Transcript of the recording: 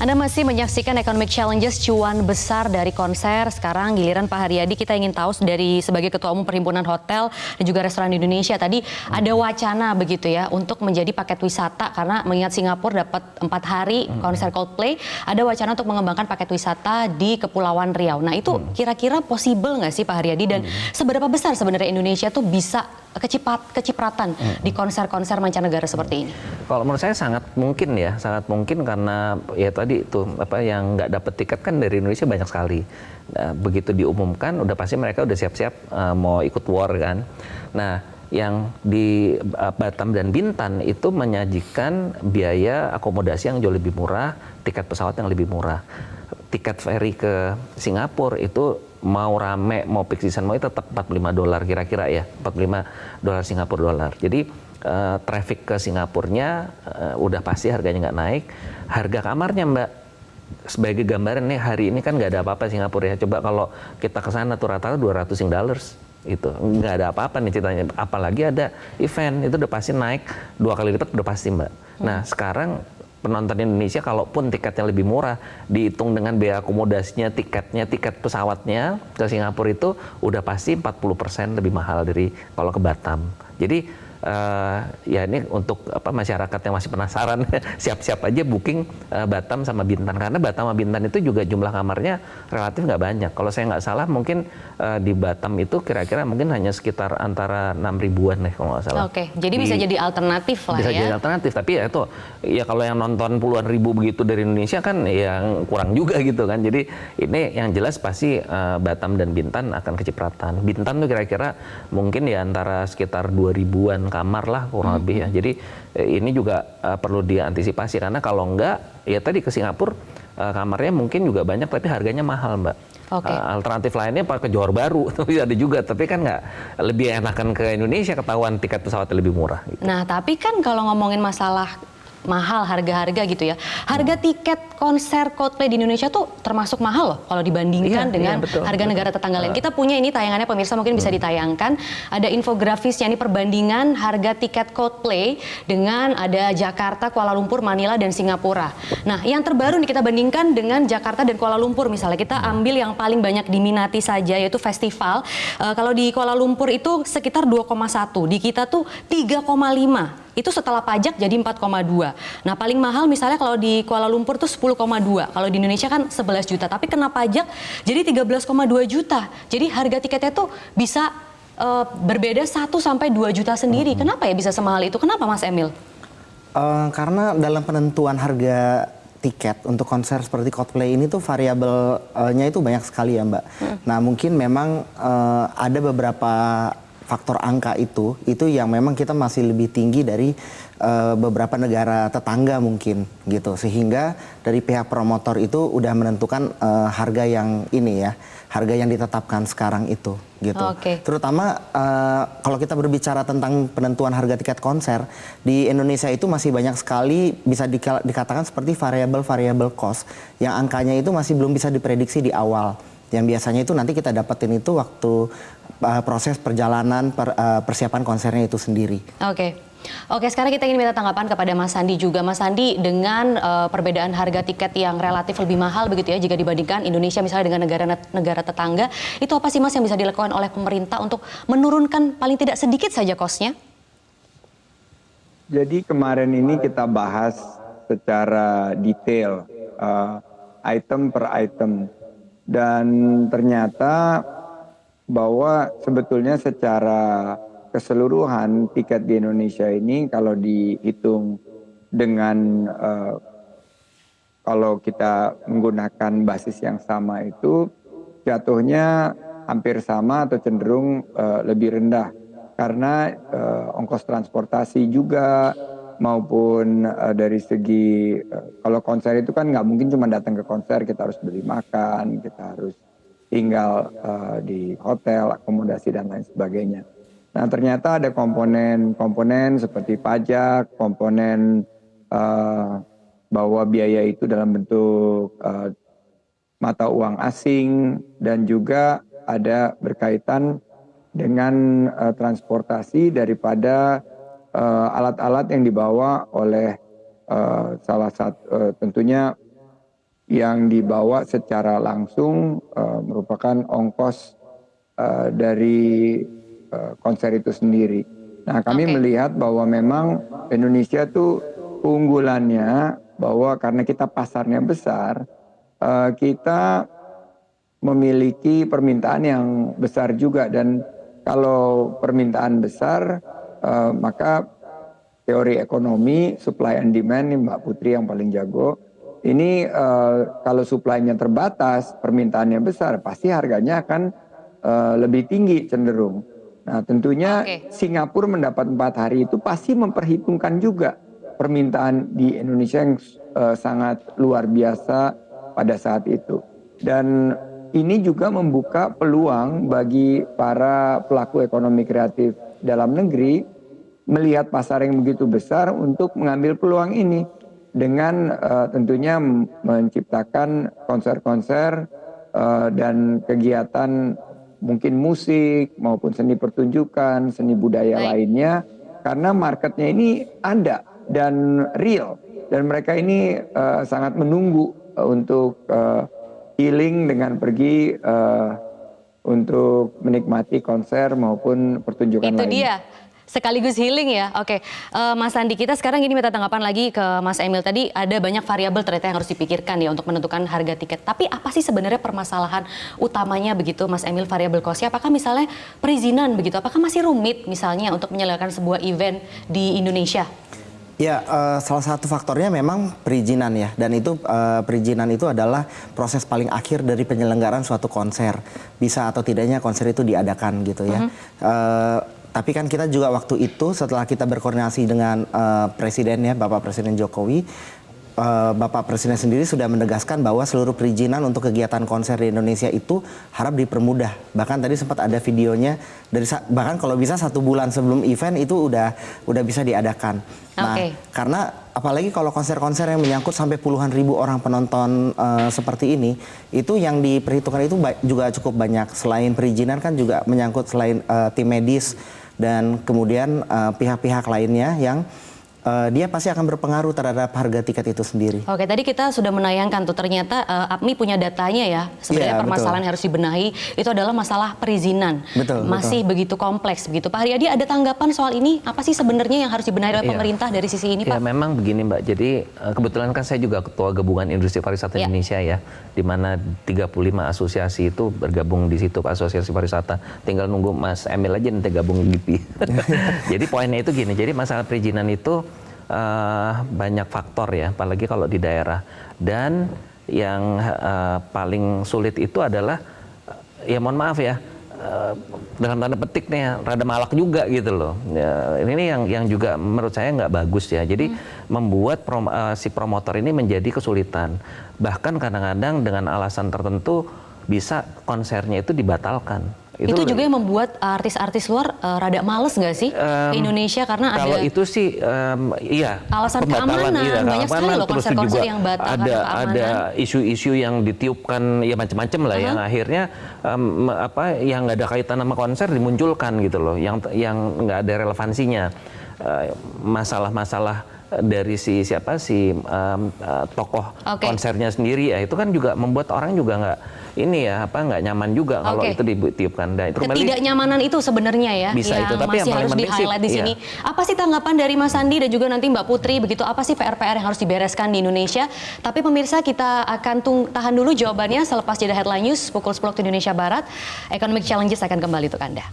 Anda masih menyaksikan Economic Challenges, cuan besar dari konser. Sekarang giliran Pak Haryadi, kita ingin tahu dari sebagai Ketua Umum Perhimpunan Hotel dan juga Restoran Indonesia, tadi ada wacana begitu ya untuk menjadi paket wisata, karena mengingat Singapura dapat 4 hari konser Coldplay, ada wacana untuk mengembangkan paket wisata di Kepulauan Riau. Nah itu kira-kira possible nggak sih Pak Haryadi, dan seberapa besar sebenarnya Indonesia tuh bisa kecipratan di konser-konser mancanegara seperti ini? Kalau menurut saya sangat mungkin ya, sangat mungkin, karena ya tadi itu yang nggak dapet tiket kan dari Indonesia banyak sekali. Nah, begitu diumumkan udah pasti mereka udah siap-siap mau ikut war kan. Nah yang di Batam dan Bintan itu menyajikan biaya akomodasi yang jauh lebih murah, tiket pesawat yang lebih murah. Tiket ferry ke Singapura itu mau rame, mau peak season, mau itu tetap $45 kira-kira ya, $45 Singapura. Jadi traffic ke Singapurnya udah pasti harganya nggak naik. Harga kamarnya Mbak, sebagai gambaran nih, hari ini kan nggak ada apa-apa Singapura ya. Coba kalau kita ke sana tuh rata-rata $200 itu nggak ada apa-apa nih ceritanya. Apalagi ada event, itu udah pasti naik 2 kali lipat, udah pasti Mbak. Nah sekarang penonton Indonesia, kalaupun tiketnya lebih murah, dihitung dengan biaya akomodasinya, tiketnya, tiket pesawatnya ke Singapura itu udah pasti 40% lebih mahal dari kalau ke Batam. Jadi ya ini untuk masyarakat yang masih penasaran, siap-siap aja booking Batam sama Bintan, karena Batam sama Bintan itu juga jumlah kamarnya relatif nggak banyak. Kalau saya nggak salah mungkin di Batam itu kira-kira mungkin hanya sekitar antara 6 ribuan deh kalau nggak salah. Oke, jadi bisa jadi alternatif lah bisa ya. Bisa jadi alternatif, tapi ya itu ya kalau yang nonton puluhan ribu begitu dari Indonesia kan yang kurang juga gitu kan. Jadi ini yang jelas pasti Batam dan Bintan akan kecipratan. Bintan tuh kira-kira mungkin ya antara sekitar 2 ribuan kamar lah kurang lebih ya. Jadi ini juga perlu diantisipasi, karena kalau enggak ya tadi ke Singapura kamarnya mungkin juga banyak tapi harganya mahal Mbak. Alternatif lainnya ke Johor Baru tapi ada juga, tapi kan nggak lebih enakan ke Indonesia, ketahuan tiket pesawatnya lebih murah gitu. Nah tapi kan kalau ngomongin masalah mahal, harga-harga gitu ya, harga tiket konser Coldplay di Indonesia tuh termasuk mahal loh kalau dibandingkan dengan harga negara tetangga lain. Kita punya ini tayangannya, pemirsa mungkin bisa ditayangkan, ada infografisnya, ini perbandingan harga tiket Coldplay dengan ada Jakarta, Kuala Lumpur, Manila, dan Singapura. Nah yang terbaru nih kita bandingkan dengan Jakarta dan Kuala Lumpur, misalnya kita ambil yang paling banyak diminati saja, yaitu festival. Kalau di Kuala Lumpur itu sekitar 2,1, di kita tuh 3,5. Itu setelah pajak jadi 4,2. Nah paling mahal misalnya kalau di Kuala Lumpur tuh 10,2. Kalau di Indonesia kan 11 juta. Tapi kena pajak jadi 13,2 juta. Jadi harga tiketnya tuh bisa berbeda 1 sampai 2 juta sendiri. Kenapa ya bisa semahal itu? Kenapa Mas Emil? Karena dalam penentuan harga tiket untuk konser seperti Coldplay ini tuh variabelnya itu banyak sekali ya Mbak. Nah mungkin memang ada beberapa faktor angka itu yang memang kita masih lebih tinggi dari beberapa negara tetangga mungkin gitu, sehingga dari pihak promotor itu udah menentukan harga yang ini ya, harga yang ditetapkan sekarang itu gitu. Terutama kalau kita berbicara tentang penentuan harga tiket konser di Indonesia itu masih banyak sekali bisa dikatakan seperti variabel cost yang angkanya itu masih belum bisa diprediksi di awal. Yang biasanya itu nanti kita dapetin itu waktu proses perjalanan persiapan konsernya itu sendiri. Oke, sekarang kita ingin minta tanggapan kepada Mas Sandi juga. Mas Sandi, dengan perbedaan harga tiket yang relatif lebih mahal begitu ya jika dibandingkan Indonesia misalnya dengan negara tetangga, itu apa sih Mas yang bisa dilakukan oleh pemerintah untuk menurunkan paling tidak sedikit saja cost-nya? Jadi kemarin ini kita bahas secara detail item per item. Dan ternyata bahwa sebetulnya secara keseluruhan tiket di Indonesia ini kalau dihitung dengan kalau kita menggunakan basis yang sama itu jatuhnya hampir sama atau cenderung lebih rendah, karena ongkos transportasi juga maupun dari segi kalau konser itu kan nggak mungkin cuma datang ke konser, kita harus beli makan, kita harus tinggal di hotel, akomodasi dan lain sebagainya. Nah ternyata ada komponen seperti pajak, komponen bahwa biaya itu dalam bentuk mata uang asing, dan juga ada berkaitan dengan transportasi daripada alat-alat yang dibawa oleh salah satu tentunya yang dibawa secara langsung merupakan ongkos dari konser itu sendiri. Nah, kami melihat bahwa memang Indonesia tuh keunggulannya bahwa karena kita pasarnya besar, kita memiliki permintaan yang besar juga, dan kalau permintaan besar maka teori ekonomi supply and demand ini Mbak Putri yang paling jago. Ini kalau supply-nya terbatas, permintaannya besar, pasti harganya akan lebih tinggi cenderung. Nah, tentunya Singapura mendapat 4 hari itu pasti memperhitungkan juga permintaan di Indonesia yang sangat luar biasa pada saat itu. Dan ini juga membuka peluang bagi para pelaku ekonomi kreatif dalam negeri melihat pasar yang begitu besar untuk mengambil peluang ini dengan tentunya menciptakan konser-konser dan kegiatan mungkin musik maupun seni pertunjukan, seni budaya lainnya, karena marketnya ini ada dan real, dan mereka ini sangat menunggu untuk healing dengan pergi untuk menikmati konser maupun pertunjukan lainnya. Itu dia. Sekaligus healing ya, oke. Mas Andi, kita sekarang ini minta tanggapan lagi ke Mas Emil. Tadi ada banyak variabel ternyata yang harus dipikirkan ya untuk menentukan harga tiket. Tapi apa sih sebenarnya permasalahan utamanya begitu Mas Emil, variabel cost-nya? Apakah misalnya perizinan begitu, apakah masih rumit misalnya untuk menyelenggarakan sebuah event di Indonesia? Ya, salah satu faktornya memang perizinan ya, dan itu perizinan itu adalah proses paling akhir dari penyelenggaraan suatu konser. Bisa atau tidaknya konser itu diadakan gitu ya. Tapi kan kita juga waktu itu setelah kita berkoordinasi dengan Presiden ya, Bapak Presiden Jokowi, Bapak Presiden sendiri sudah menegaskan bahwa seluruh perizinan untuk kegiatan konser di Indonesia itu harap dipermudah. Bahkan tadi sempat ada videonya, bahkan kalau bisa 1 bulan sebelum event itu udah bisa diadakan. Nah, karena apalagi kalau konser-konser yang menyangkut sampai puluhan ribu orang penonton seperti ini, itu yang diperhitungkan itu juga cukup banyak. Selain perizinan kan juga menyangkut selain tim medis dan kemudian pihak-pihak lainnya yang dia pasti akan berpengaruh terhadap harga tiket itu sendiri. Oke, tadi kita sudah menayangkan tuh ternyata APMI punya datanya ya. Sebenarnya permasalahan yang harus dibenahi itu adalah masalah perizinan. Masih begitu kompleks begitu. Pak Haryadi, ada tanggapan soal ini? Apa sih sebenarnya yang harus dibenahi oleh pemerintah dari sisi ini, Pak? Ya, memang begini Mbak. Jadi kebetulan kan saya juga ketua gabungan industri pariwisata Indonesia ya, di mana 35 asosiasi itu bergabung di situ, asosiasi pariwisata. Tinggal nunggu Mas Emil aja nanti gabung GIPI. Jadi poinnya itu gini. Jadi masalah perizinan itu banyak faktor ya, apalagi kalau di daerah. Dan yang paling sulit itu adalah, ya mohon maaf ya, dalam tanda petik nih, rada malak juga gitu loh. Ya, ini yang juga menurut saya nggak bagus ya. Jadi membuat si promotor ini menjadi kesulitan. Bahkan kadang-kadang dengan alasan tertentu bisa konsernya itu dibatalkan. Itu juga yang membuat artis-artis luar rada males nggak sih ke Indonesia karena kalau ada itu sih iya, alasan keamanan, banyak sekali loh konser-konser yang batal karena keamanan. Ada isu-isu yang ditiupkan ya macam-macam lah yang akhirnya yang nggak ada kaitan sama konser dimunculkan gitu loh, yang nggak ada relevansinya. Masalah-masalah dari si tokoh konsernya sendiri ya, itu kan juga membuat orang juga nggak nyaman juga kalau itu ditiupkan. Nah, itu ketidaknyamanan itu sebenarnya ya bisa yang itu, tapi masih harus di-highlight di sini. Apa sih tanggapan dari Mas Andi dan juga nanti Mbak Putri begitu, apa sih PR-PR yang harus dibereskan di Indonesia? Tapi pemirsa, kita akan tahan dulu jawabannya selepas jeda headline news pukul 10 waktu Indonesia Barat. Economic Challenges akan kembali untuk Anda.